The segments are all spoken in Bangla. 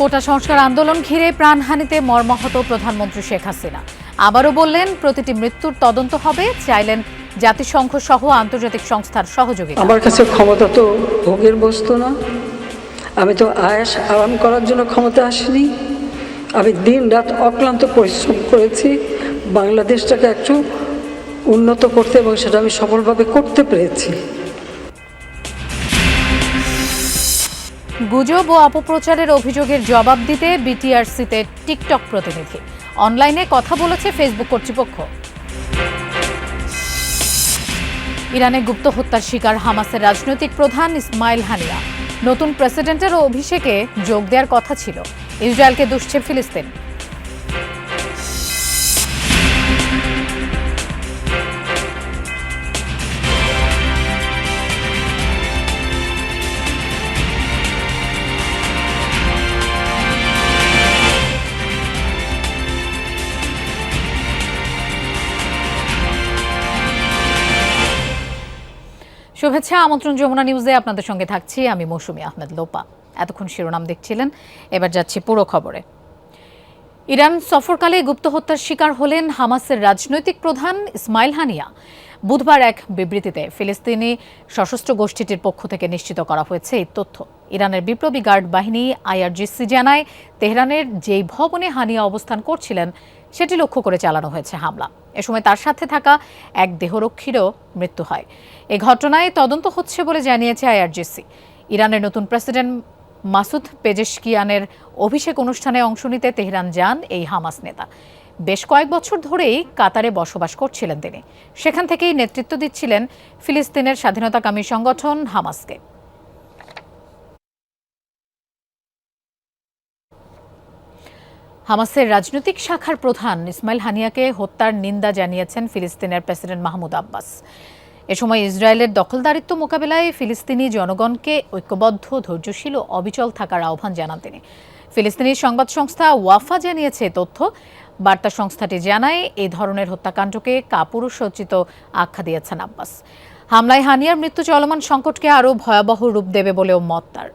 কোটা সংস্কার আন্দোলন ঘিরে প্রাণহানিতে মর্মাহত প্রধানমন্ত্রী শেখ হাসিনা আবারও বললেন প্রতিটি মৃত্যুর তদন্ত হবে, চাইলেন জাতিসংঘ সহ আন্তর্জাতিক সংস্থার সহযোগিতা। আমার কাছে ক্ষমতা তো ভোগের বস্তু না, আমি তো আয়েশ আরাম করার জন্য ক্ষমতা আসিনি। আমি দিন রাত অক্লান্ত পরিশ্রম করেছি বাংলাদেশটাকে একটু উন্নত করতে, এবং সেটা আমি সফলভাবে করতে পেরেছি। গুজব ও অপপ্রচারের অভিযোগের জবাব দিতে বিটিআরসিতে টিকটক প্রতিনিধি। অনলাইনে কথা বলেছে ফেসবুক কর্তৃপক্ষ। ইরানে গুপ্ত হত্যার শিকার হামাসের রাজনৈতিক প্রধান ইসমাইল হানিয়া। নতুন প্রেসিডেন্টের অভিষেকে যোগ দেওয়ার কথা ছিল। ইসরায়েলকে দুষছে ফিলিস্তিন। শুভেচ্ছা, আমন্ত্রণ যমুনা নিউজে আপনাদের সঙ্গে থাকছি আমি মৌসুমী আহমেদ লোপা। এতক্ষণ শিরোনাম দেখছিলেন, এবার যাচ্ছি পুরো খবরে। ইরান সফরকালে গুপ্ত হত্যার শিকার হলেন হামাসের রাজনৈতিক প্রধান ইসমাইল হানিয়া। বুধবার এক বিবৃতিতে ফিলিস্তিনি সশস্ত্র গোষ্ঠীটির পক্ষ থেকে নিশ্চিত করা হয়েছে এই তথ্য। ইরানের বিপ্লবী গার্ড বাহিনী আইআরজিসি জানায়, তেহরানের যেই ভবনে হানিয়া অবস্থান করছিলেন সেটি লক্ষ্য করে চালানো হয়েছে হামলা। এ সময় তার সাথে থাকা এক দেহরক্ষীরও মৃত্যু হয়। এই ঘটনায় তদন্ত হচ্ছে বলে জানিয়েছে আইআরজিসি। ইরানের নতুন প্রেসিডেন্ট মাসুদ পেজেশকিয়ানের অভিষেক অনুষ্ঠানে অংশ নিতে তেহরান যান এই হামাস নেতা। বেশ কয়েক বছর ধরেই কাতারে বসবাস করছিলেন তিনি। সেখান থেকেই নেতৃত্ব দিচ্ছিলেন ফিলিস্তিনের স্বাধীনতাকামী সংগঠন হামাসকে। হামাসের রাজনৈতিক শাখার প্রধান ইসমাইল হানিয়াকে হত্যার নিন্দা জানিয়েছেন ফিলিস্তিনের প্রেসিডেন্ট মাহমুদ আব্বাস। এ সময় ইসরায়েলের দখলদারিত্ব মোকাবেলায় ফিলিস্তিনি জনগণকে ঐক্যবদ্ধ, ধৈর্যশীল ও অবিচল থাকার আহ্বান জানান তিনি। ফিলিস্তিনি সংবাদ সংস্থা ওয়াফা জানিয়েছে তথ্য। বার্তা সংস্থাটি জানায়, এই ধরনের হত্যাকাণ্ডকে কাপুরুষোচিত আখ্যা দিয়েছেন আব্বাস। হামলায় হানিয়ার মৃত্যু চলমান সংকটকে আরও ভয়াবহ রূপ দেবে বলেও মত তার।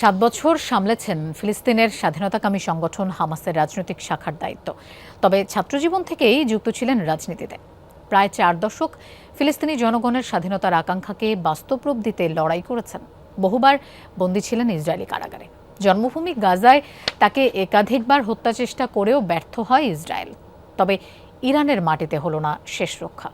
7 বছর সামলেছেন ফিলিস্তিনের স্বাধীনতাকামী সংগঠন হামাসের রাজনৈতিক শাখার দায়িত্ব। তবে ছাত্রজীবন থেকেই যুক্ত ছিলেন রাজনীতিতে। প্রায় 4 দশক ফিলিস্তিনি জনগণের স্বাধীনতার আকাঙ্ক্ষাকে বাস্তব রূপ দিতে লড়াই করেছেন। বহুবার বন্দী ছিলেন ইসরায়েলি কারাগারে। জন্মভূমি গাজায় তাকে একাধিকবার হত্যা চেষ্টা করেও ব্যর্থ হয় ইসরায়েল। তবে ইরানের মাটিতে হলো না শেষ রক্ষা।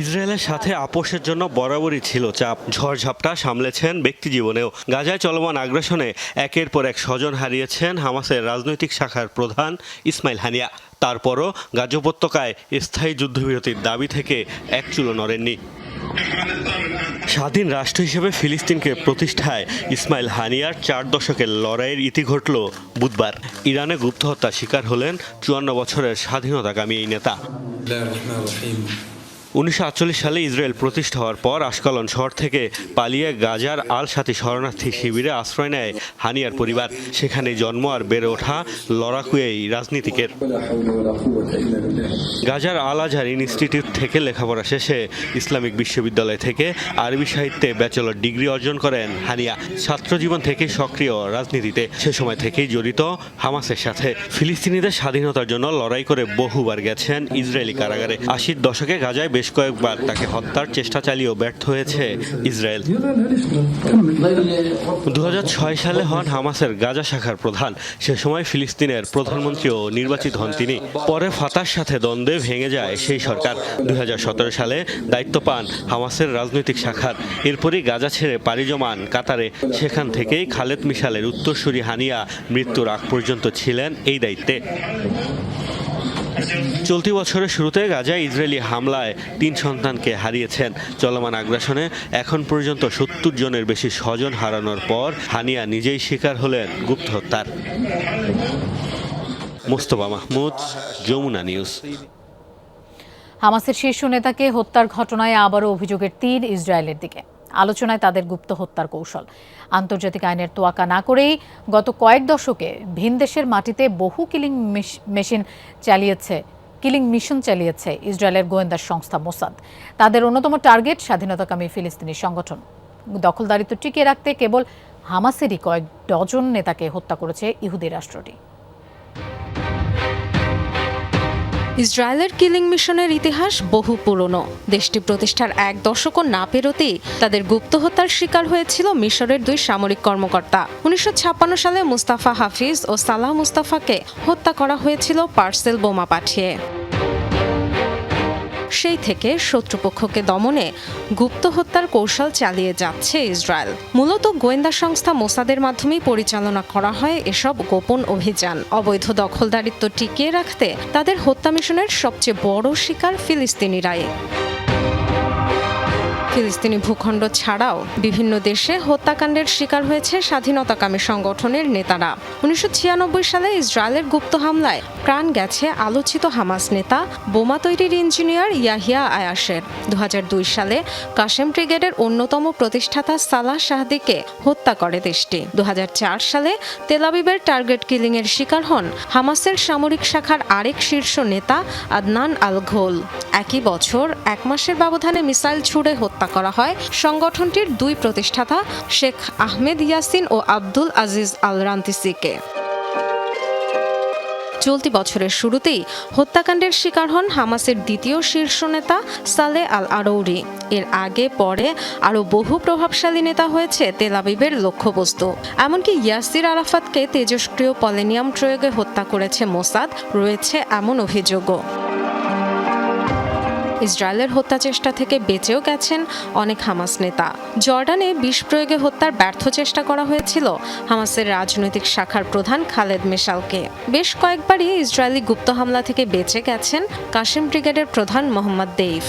ইসরায়েলের সাথে আপোষের জন্য বরাবরই ছিল চাপ। ঝড়ঝাপটা সামলেছেন ব্যক্তি জীবনেও। গাজায় চলমান আগ্রাসনে একের পর এক স্বজন হারিয়েছেন হামাসের রাজনৈতিক শাখার প্রধান ইসমাইল হানিয়া। তারপরও গাজা উপত্যকায় স্থায়ী যুদ্ধবিরতির দাবি থেকে এক চুলো নড়েননি। স্বাধীন রাষ্ট্র হিসেবে ফিলিস্তিনকে প্রতিষ্ঠায় ইসমাইল হানিয়ার 4 দশকের লড়াইয়ের ইতি ঘটল বুধবার। ইরানে গুপ্ত হত্যার শিকার হলেন 54 বছরের স্বাধীনতাকামী এই নেতা। 1948 সালে ইসরায়েল প্রতিষ্ঠা হওয়ার পর আশকালন শহর থেকে পালিয়ে গাজার আল শাতি শরণার্থী শিবিরে আশ্রয় নেয় হানিয়ার পরিবার। সেখানে জন্ম আর বেড়ে ওঠা লড়াকু এই রাজনীতিকের। গাজার আল আজহার ইনস্টিটিউট থেকে লেখাপড়া শেষে ইসলামিক বিশ্ববিদ্যালয় থেকে আরবি সাহিত্যে ব্যাচেলর ডিগ্রি অর্জন করেন হানিয়া। ছাত্রজীবন থেকেই সক্রিয় রাজনীতিতে। সে সময় থেকেই জড়িত হামাসের সাথে। ফিলিস্তিনিদের স্বাধীনতার জন্য লড়াই করে বহুবার গেছেন ইসরায়েলি কারাগারে। 80-র দশকে গাজায় বেশ কয়েকবার তাকে হত্যার চেষ্টা চালিয়েও ব্যর্থ হয়েছে ইসরায়েল। 2006 সালে হন হামাসের গাজা শাখার প্রধান। সে সময় ফিলিস্তিনের প্রধানমন্ত্রীও নির্বাচিত হন তিনি। পরে ফাতার সাথে দ্বন্দ্বে ভেঙে যায় সেই সরকার। 2017 সালে দায়িত্ব পান হামাসের রাজনৈতিক শাখার। এরপরই গাজা ছেড়ে পাড়ি জমান কাতারে। সেখান থেকেই খালেদ মিশালের উত্তরসূরি হানিয়া মৃত্যুর আগ পর্যন্ত ছিলেন এই দায়িত্বে। চলতি বছরের শুরুতে গাজায় ইসরায়েলি হামলায় 3 সন্তানকে হারিয়েছেন। চলমান আগ্রাসনে এখন পর্যন্ত 70 জনের বেশি স্বজন হারানোর পর হানিয়া নিজেই শিকার হলেন গুপ্ত হত্যার। মোস্তফা মাহমুদ, যমুনা নিউজ। হামাসের শীর্ষ নেতাকে হত্যার ঘটনায় আবারও অভিযোগের তীর ইসরায়েলের দিকে। আলোচনায় তাদের গুপ্ত হত্যার কৌশল। আন্তর্জাতিক আইনের তোয়াক্কা না করেই গত কয়েক দশকে ভিন দেশের মাটিতে বহু কিলিং মিশন চালিয়েছে ইসরায়েলের গোয়েন্দা সংস্থা মোসাদ। তাদের অন্যতম টার্গেট স্বাধীনতাকামী ফিলিস্তিনি সংগঠন। দখলদারিত্ব টিকিয়ে রাখতে কেবল হামাসেরই কয়েক ডজন নেতাকে হত্যা করেছে ইহুদি রাষ্ট্রটি। ইসরায়েলের কিলিং মিশনের ইতিহাস বহু পুরনো। দেশটি প্রতিষ্ঠার এক দশকও না পেরোতেই তাদের গুপ্ত হত্যার শিকার হয়েছিল মিশরের দুই সামরিক কর্মকর্তা। 1956 সালে মুস্তাফা হাফিজ ও সালাহ মুস্তাফাকে হত্যা করা হয়েছিল পার্সেল বোমা পাঠিয়ে। সেই থেকে শত্রুপক্ষকে দমনে গুপ্ত হত্যার কৌশল চালিয়ে যাচ্ছে ইসরায়েল। মূলত গোয়েন্দা সংস্থা মোসাদের মাধ্যমেই পরিচালনা করা হয় এসব গোপন অভিযান। অবৈধ দখলদারিত্ব টিকিয়ে রাখতে তাদের হত্যা মিশনের সবচেয়ে বড় শিকার ফিলিস্তিনিরাই। ফিলিস্তিনি ভূখণ্ড ছাড়াও বিভিন্ন দেশে হত্যাকাণ্ডের শিকার হয়েছে স্বাধীনতাকামী সংগঠনের নেতারা। 1996 সালে ইসরায়েলের গুপ্ত হামলায় প্রাণ গেছে আলোচিত হামাস নেতা বোমা তৈরির ইঞ্জিনিয়ার ইয়াহিয়া আয়াশের। 2002 সালে কাশেম ব্রিগেডের অন্যতম প্রতিষ্ঠাতা সালাহ শাহদিকে হত্যা করে দেশটি। 2004 সালে তেল আবিবের টার্গেট কিলিংয়ের শিকার হন হামাসের সামরিক শাখার আরেক শীর্ষ নেতা আদনান আল ঘোল। একই বছর 1 মাসের ব্যবধানে মিসাইল ছুড়ে হত্যা করা হয় সংগঠনটির দুই প্রতিষ্ঠাতা শেখ আহমেদ ইয়াসিন ও আব্দুল আজিজ আল রান্তিসিকে। চলতি বছরের শুরুতেই হত্যাকাণ্ডের শিকার হন হামাসের দ্বিতীয় শীর্ষ নেতা সালে আল আরৌরি। এর আগে পরে আরও বহু প্রভাবশালী নেতা হয়েছে তেল আবিবের লক্ষ্যবস্তু। এমনকি ইয়াসির আরাফাতকে তেজস্ক্রিয় পলিনিয়াম প্রয়োগে হত্যা করেছে মোসাদ, রয়েছে এমন অভিযোগও। ইসরায়েলের হত্যা চেষ্টা থেকে বেঁচেও গেছেন অনেক হামাস নেতা। জর্ডানে বিষ প্রয়োগে হত্যার ব্যর্থ চেষ্টা করা হয়েছিল হামাসের রাজনৈতিক শাখার প্রধান খালেদ মেশালকে। বেশ কয়েকবারই ইসরায়েলি গুপ্ত হামলা থেকে বেঁচে গেছেন কাশেম ব্রিগেডের প্রধান মোহাম্মদ দেইফ।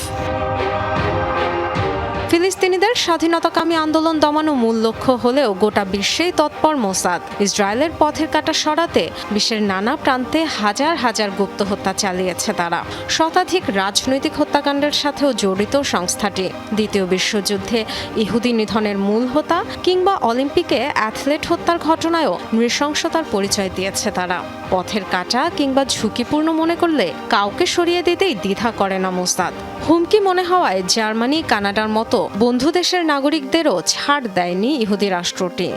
ফিলিস্তিনিদের স্বাধীনতাকামী আন্দোলন দমানো মূল লক্ষ্য হলেও গোটা বিশ্বেই তৎপর মোসাদ। ইসরায়েলের পথের কাঁটা সরাতে বিশ্বের নানা প্রান্তে হাজার হাজার গুপ্ত হত্যা চালিয়েছে তারা। শতাধিক রাজনৈতিক হত্যাকাণ্ডের সাথেও জড়িত সংস্থাটি। দ্বিতীয় বিশ্বযুদ্ধে ইহুদি নিধনের মূল হোতা কিংবা অলিম্পিকে অ্যাথলেট হত্যার ঘটনায়ও নৃশংসতার পরিচয় দিয়েছে তারা। পথের কাঁটা কিংবা ঝুঁকিপূর্ণ মনে করলে কাউকে সরিয়ে দিতেই দ্বিধা করে না মোসাদ। হুমকি মনে হওয়ায় জার্মানি, কানাডার মতো বন্ধু দেশের নাগরিকদেরও ছাড় দেয়নি ইহুদি রাষ্ট্রটি।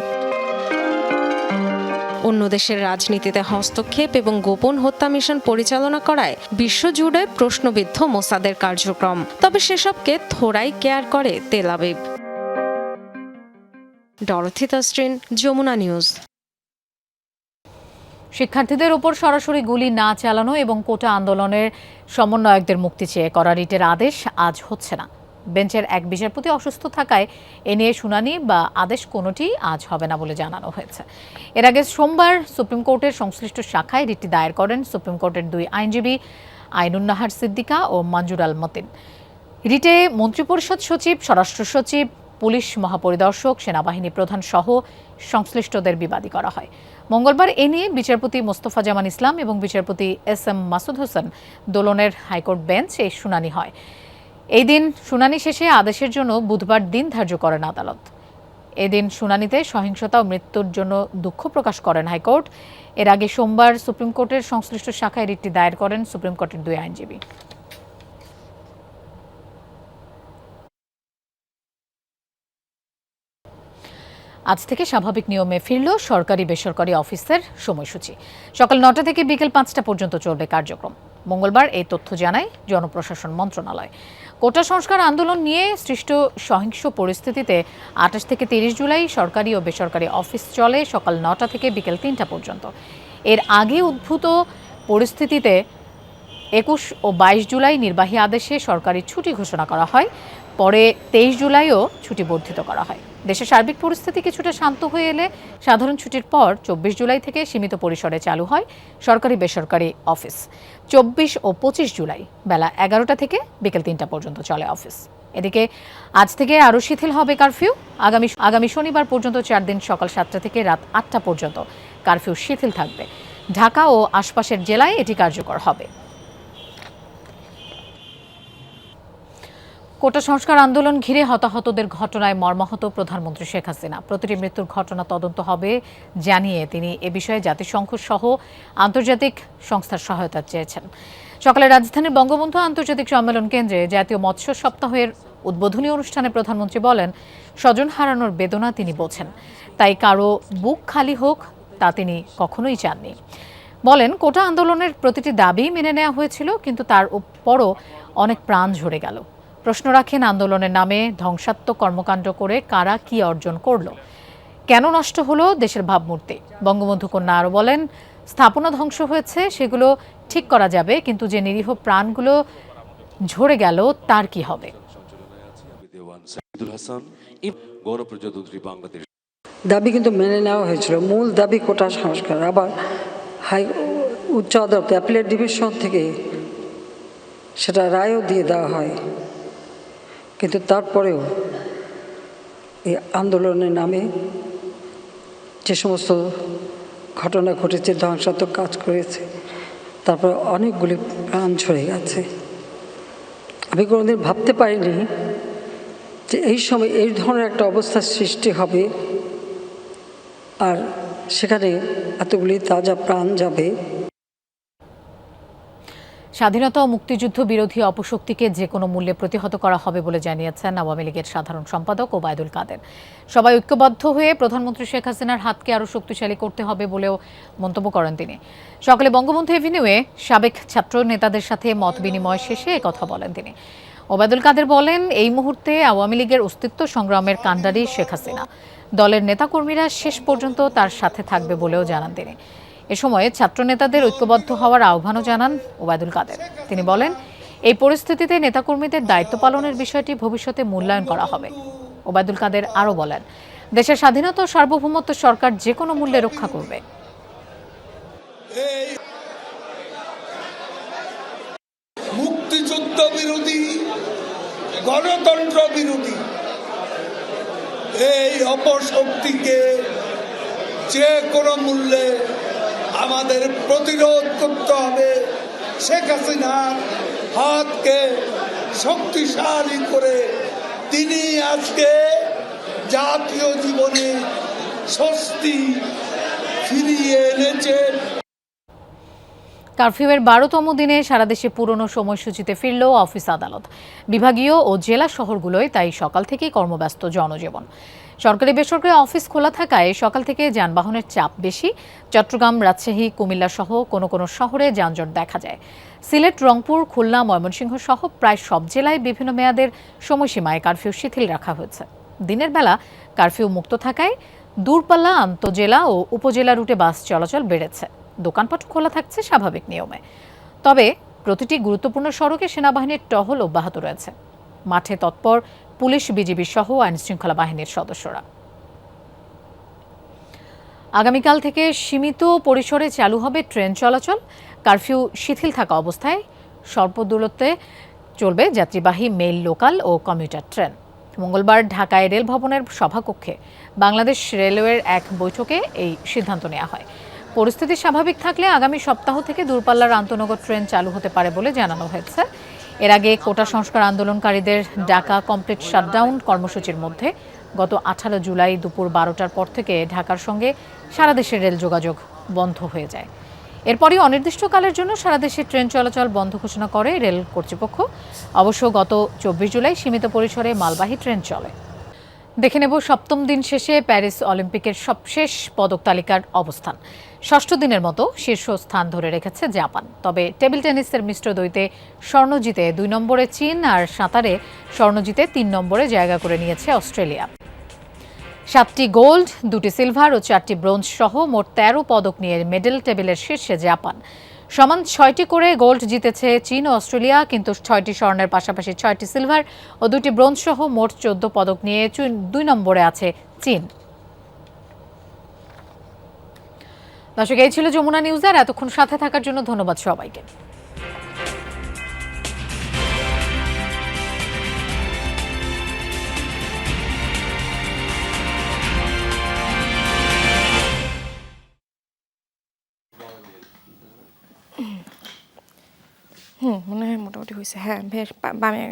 অন্য দেশের রাজনীতিতে হস্তক্ষেপ এবং গোপন হত্যা মিশন পরিচালনা করায় বিশ্বজুড়ে প্রশ্নবিদ্ধ মোসাদের কার্যক্রম। তবে সেসবকে থোড়াই কেয়ার করে Tel Aviv. Dorothy Tasrin, Jamuna news. শিক্ষার্থীদের উপর সরাসরি গুলি না চালানো এবং কোটা আন্দোলনের সমন্বয়কদের মুক্তি চেয়ে করা রিটের আদেশ আজ হচ্ছে না। বেঞ্চের এক বিচারপতি অসুস্থ থাকায় এ নিয়ে শুনানি বা আদেশ কোনোটি আজ হবে না বলে জানানো হয়েছে। এর আগে সোমবার সুপ্রিম কোর্টের সংশ্লিষ্ট শাখায় রিটটি দায়ের করেন সুপ্রিম কোর্টের দুই আইনজীবী আইনুন্নাহার সিদ্দিকা ও মঞ্জুর আল মতিন। রিটে মন্ত্রিপরিষদ সচিব, স্বরাষ্ট্র সচিব, পুলিশ মহাপরিদর্শক, সেনাবাহিনী প্রধান সহ সংশ্লিষ্টদের বিবাদী করা হয়। মঙ্গলবার এ নিয়ে বিচারপতি মোস্তফা জামান ইসলাম এবং বিচারপতি SM মাসুদ হোসেন দোলনের হাইকোর্ট বেঞ্চে শুনানি হয়। এই দিন শুনানি শেষে আদেশের জন্য বুধবার দিন ধার্য করেন আদালত। এদিন শুনানিতে সহিংসতা ও মৃত্যুর জন্য দুঃখ প্রকাশ করেন হাইকোর্ট। এর আগে সোমবার সুপ্রিম কোর্টের সংশ্লিষ্ট শাখায় রিটটি দায়ের করেন সুপ্রিম কোর্টের দুই আইনজীবী। আজ থেকে স্বাভাবিক নিয়মে ফিরল সরকারি বেসরকারি অফিসের সময়সূচি। সকাল 9টা থেকে বিকেল 5টা পর্যন্ত চলবে কার্যক্রম। মঙ্গলবার এই তথ্য জানায় জনপ্রশাসন মন্ত্রণালয়। কোটা সংস্কার আন্দোলন নিয়ে সৃষ্ট সহিংস পরিস্থিতিতে 28 থেকে 30 জুলাই সরকারি ও বেসরকারি অফিস চলে সকাল 9টা থেকে বিকেল 3টা পর্যন্ত। এর আগে উদ্ভূত পরিস্থিতিতে 21 ও 22 জুলাই নির্বাহী আদেশে সরকারি ছুটি ঘোষণা করা হয়। পরে 23 জুলাইও ছুটি বর্ধিত করা হয়। দেশের সার্বিক পরিস্থিতি কিছুটা শান্ত হয়ে এলে সাধারণ ছুটির পর 24 জুলাই থেকে সীমিত পরিসরে চালু হয় সরকারি বেসরকারি অফিস। 24 ও 25 জুলাই বেলা 11টা থেকে বিকেল 3টা পর্যন্ত চলে অফিস। এদিকে আজ থেকে আরও শিথিল হবে কারফিউ। আগামী শনিবার পর্যন্ত 4 দিন সকাল 7টা থেকে রাত 8টা পর্যন্ত কারফিউ শিথিল থাকবে। ঢাকা ও আশপাশের জেলায় এটি কার্যকর হবে। কোটা সংস্কার আন্দোলন ঘিরে হতাহতদের ঘটনায় মর্মাহত প্রধানমন্ত্রী শেখ হাসিনা। প্রতিটি মৃত্যুর ঘটনা তদন্ত হবে জানিয়ে তিনি এ বিষয়ে জাতিসংঘ সহ আন্তর্জাতিক সংস্থার সহায়তা চেয়েছেন। সকালে রাজধানীর বঙ্গবন্ধু আন্তর্জাতিক সম্মেলন কেন্দ্রে জাতীয় মৎস্য সপ্তাহের উদ্বোধনী অনুষ্ঠানে প্রধানমন্ত্রী বলেন, স্বজন হারানোর বেদনা তিনি বোঝেন, তাই কারো বুক খালি হোক তা তিনি কখনোই চাননি। বলেন, কোটা আন্দোলনের প্রতিটি দাবি মেনে নেওয়া হয়েছিল, কিন্তু তার পরও অনেক প্রাণ ঝরে গেল। প্রশ্ন রাখেন, আন্দোলনের নামে ধ্বংসাত্মক কর্মকাণ্ড করে কারা কি অর্জন করলো, কেন নষ্ট হলো দেশের ভাবমূর্তি। বঙ্গবন্ধু কন্যা আরও বলেন, স্থাপনা ধ্বংস হয়েছে, সেগুলো ঠিক করা যাবে, কিন্তু যে নিরীহ প্রাণগুলো ঝরে গেল তার কি হবে? দাবি কিন্তু মেনে নেওয়া হয়েছিল, মূল দাবি কোটা সংস্কার। আবার উচ্চ আদালত অ্যাপিলেট ডিভিশন থেকে সেটা রায়ও দিয়ে দেওয়া হয়, কিন্তু তারপরেও এই আন্দোলনের নামে যে সমস্ত ঘটনা ঘটেছে, ধ্বংসাত্মক কাজ করেছে, তারপর অনেকগুলি প্রাণ ঝরে গেছে। আমি কোনোদিন ভাবতে পারিনি যে এই সময় এই ধরনের একটা অবস্থার সৃষ্টি হবে আর সেখানে এতগুলি তাজা প্রাণ যাবে। স্বাধীনতা ও মুক্তিযুদ্ধ বিরোধী অপশক্তিকে যে কোনো মূল্যে প্রতিহত করা হবে বলে জানিয়েছেন আওয়ামী লীগের সাধারণ সম্পাদক ওবায়দুল কাদের। সবাই ঐক্যবদ্ধ হয়ে প্রধানমন্ত্রী শেখ হাসিনার হাতকে আরও শক্তিশালী করতে হবে বলেও মন্তব্য করেন তিনি। সকালে বঙ্গবন্ধু এভিনিউয়ে সাবেক ছাত্র নেতাদের সাথে মত বিনিময় শেষে একথা বলেন তিনি। ওবায়দুল কাদের বলেন, এই মুহূর্তে আওয়ামী লীগের অস্তিত্ব সংগ্রামের কাণ্ডারি শেখ হাসিনা। দলের নেতাকর্মীরা শেষ পর্যন্ত তার সাথে থাকবে বলেও জানান তিনি। এ সময় ছাত্র নেতাদের ঐক্যবদ্ধ হওয়ার আহ্বানও জানান ওবায়দুল কাদের। তিনি বলেন, এই পরিস্থিতিতে নেতাকর্মীদের দায়িত্ব পালনের বিষয়টি ভবিষ্যতে মূল্যায়ন করা হবে। ওবায়দুল কাদের আরও বলেন, দেশের স্বাধীনতা ও সার্বভৌমত্ব সরকার যে কোনো মূল্যে রক্ষা করবে। মুক্তিযুদ্ধ বিরোধী, গণতন্ত্র বিরোধী এই অপশক্তিকে যে কোনো মূল্যে আমাদের প্রতিরোধ করতে হবে। শেখ হাসিনার হাতকে শক্তিশালী করে তিনি আজকে জাতীয় জীবনে স্বস্তি ফিরিয়ে এনেছেন। কারফিউয়ের 12তম দিনে সারা দেশে পুরনো সময়সূচিতে ফিরল অফিস আদালত। বিভাগীয় ও জেলা শহরগুলোয় তাই সকাল থেকেই কর্মব্যস্ত জনজীবন। সরকারি বেসরকারি অফিস খোলা থাকায় সকাল থেকে যানবাহনের চাপ বেশি। চট্টগ্রাম, রাজশাহী, কুমিল্লা সহ কোনো কোনো শহরে যানজট দেখা যায়। সিলেট, রংপুর, খুলনা, ময়মনসিংহ সহ প্রায় সব জেলায় বিভিন্ন মেয়াদের সময়সীমায় কারফিউ শিথিল রাখা হয়েছে। দিনের বেলা কারফিউ মুক্ত থাকায় দূরপাল্লা, আন্তজেলা ও উপজেলা রুটে বাস চলাচল বেড়েছে। দোকানপাট খোলা থাকছে স্বাভাবিক নিয়মে। তবে প্রতিটি গুরুত্বপূর্ণ সড়কে সেনাবাহিনীর টহল অব্যাহত রয়েছে। মাঠে তৎপর পুলিশ, বিজিবি সহ আইনশৃঙ্খলা বাহিনীর সদস্যরা। আগামীকাল থেকে সীমিত পরিসরে চালু হবে ট্রেন চলাচল। কারফিউ শিথিল থাকা অবস্থায় স্বল্প দূরত্বে চলবে যাত্রীবাহী মেইল, লোকাল ও কমিউটার ট্রেন। মঙ্গলবার ঢাকায় রেল ভবনের সভাকক্ষে বাংলাদেশ রেলওয়ের এক বৈঠকে এই সিদ্ধান্ত নেওয়া হয়। পরিস্থিতি স্বাভাবিক থাকলে আগামী সপ্তাহ থেকে দূরপাল্লার আন্তনগর ট্রেন চালু হতে পারে বলে জানানো হয়েছে। এর আগে কোটা সংস্কার আন্দোলনকারীদের ডাকা কমপ্লিট শাটডাউন কর্মসূচির মধ্যে গত 18 জুলাই দুপুর 12টার পর থেকে ঢাকার সঙ্গে সারা দেশের রেল যোগাযোগ বন্ধ হয়ে যায়। এরপরই অনির্দিষ্টকালের জন্য সারা দেশে ট্রেন চলাচল বন্ধ ঘোষণা করে রেল কর্তৃপক্ষ। অবশ্য গত 24 জুলাই সীমিত পরিসরে মালবাহী ট্রেন চলে। দেখে নেব সপ্তম দিন শেষে প্যারিস অলিম্পিকের সবশেষ পদক তালিকার অবস্থান। ষষ্ঠ দিনের মতো শীর্ষস্থান ধরে রেখেছে জাপান। তবে টেবিল টেনিসের মিশ্র দ্বৈতে স্বর্ণ জিতে 2 নম্বরে চীন, আর সাঁতারে স্বর্ণ জিতে 3 নম্বরে জায়গা করে নিয়েছে অস্ট্রেলিয়া। 7টি গোল্ড, 2টি সিলভার ও 4টি ব্রোঞ্জ সহ মোট 13 পদক নিয়ে মেডেল টেবিলের শীর্ষে জাপান। সমান 6টি করে গোল্ড জিতেছে চীন ও অস্ট্রেলিয়া, কিন্তু 6টি স্বর্ণের পাশাপাশি 6টি সিলভার ও 2টি ব্রোঞ্জ সহ মোট 14 পদক নিয়ে 2 নম্বরে আছে চীন। দর্শক, এই ছিল যমুনা নিউজ। আর এতক্ষণ সাথে থাকার জন্য ধন্যবাদ সবাইকে। মনে হয় মোটামুটি হয়েছে। হ্যাঁ, বেশ বামে